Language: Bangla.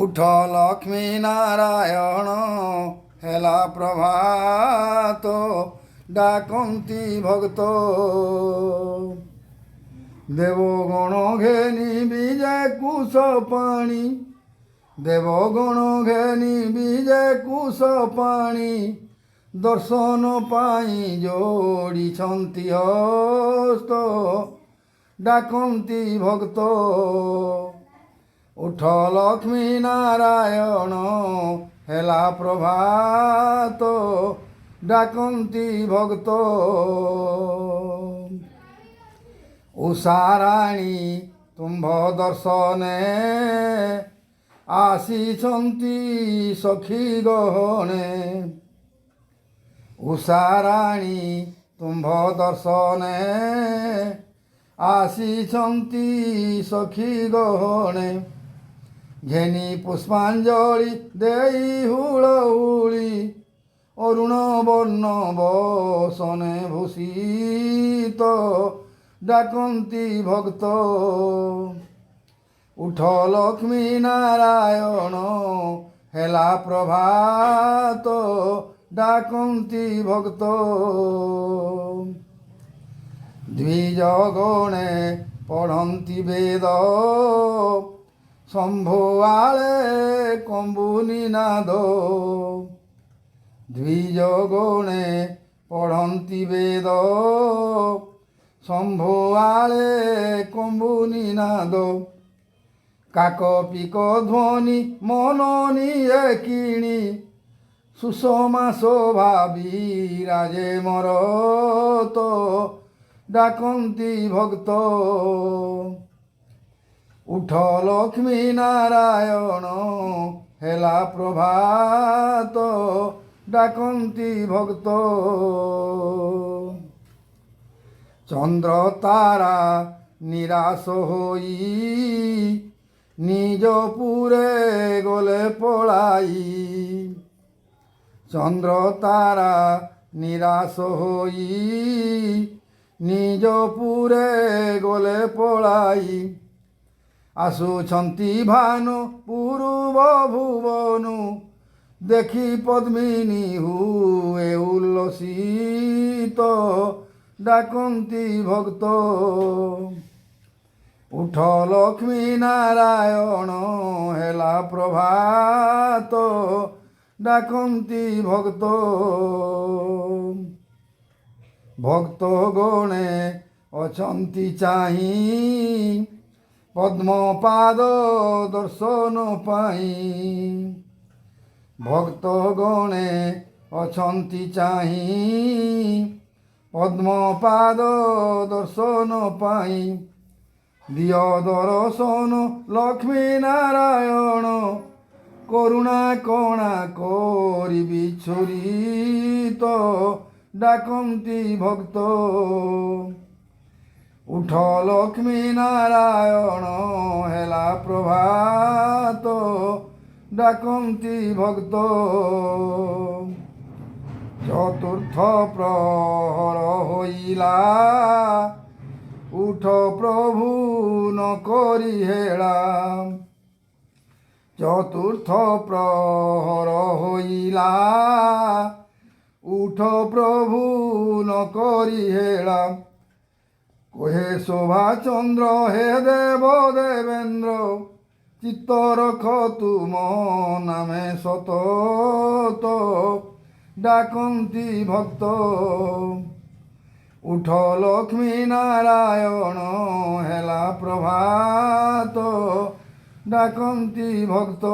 উঠ লক্ষ্মী নারায়ণ হেলা প্রভাত ডাকন্তি ভক্ত দেবগণ ঘেনি বিজে কুশ পাণি দেবগণ ঘেনি বিজে কুশ পাণি দর্শন পাই যোড়িছন্তি হস্ত ডাকন্তি ভক্ত উঠ লক্ষ্মী নারায়ণ হেলা প্রভাত ডাকন্তি ভক্ত উষারাণী তুম্ভ দর্শনে আসিছন্তি সখী গহণে উষারাণী তুম্ভ দর্শনে আসিছন্তি সখী গহণে ঘেনি পুষ্পাঞ্জলি দেই হুড়হুড়ি অরুণ বর্ণ বসনে ভূষিত ডাকন্তি ভক্ত উঠ লক্ষ্মী নারায়ণ হেলা প্রভাত ডাকন্তি ভক্ত দ্বিজগণে পঢ়ন্তি বেদ শম্ভুয়ালে কম্বুনিনাদ দ্বিজগণে পঢ়ন্তি বেদ শম্ভুয়ালে কম্বুনিনাদ কাক পিক ধ্বনি মন নিয়ে কিণি সুষমা শোভা বিরাজে মরত ডাকন্তি ভক্ত উঠ লক্ষ্মী নারায়ণ হেলা প্রভাত ডাকন্তি ভক্ত চন্দ্র তারা নিরাশ হই নিজ পুরে গলে পড়াই চন্দ্র তারা নিরাশ হই নিজ পুরে গলে পড়াই আসুছন্তি ভানু পূর্ব ভুবনু দেখি পদ্মিনী হুয়ে উল্লসিত ডাকন্তি ভক্ত উঠ লক্ষ্মী নারায়ণ হেলা প্রভাত ডাকন্তি ভক্ত ভক্ত গণে অছন্তি চাহি পদ্মপাদ দর্শন পাই ভক্ত গণে অছন্তি চাহি পদ্মপাদ দর্শন পাই দিয় দর্শন লক্ষ্মী নারায়ণ করুণা কণা করি বিচ্ছুরিত ডাকন্তি ভক্ত উঠ লক্ষ্মী নারায়ণ হেলা প্রভাত ডাকন্তি ভক্ত চতুর্থ প্রহর হইলা উঠ প্রভু ন করি হেলা চতুর্থ প্রহর হইলা উঠ প্রভু ন করি হেলা কহে শোভাচন্দ্র হে দেব দেবেন্দ্র চিত্ত রখ তুম নামে সতত ডাকন্তি ভক্ত উঠ লক্ষ্মী নারায়ণ হেলা প্রভাত ডাকন্তি ভক্ত।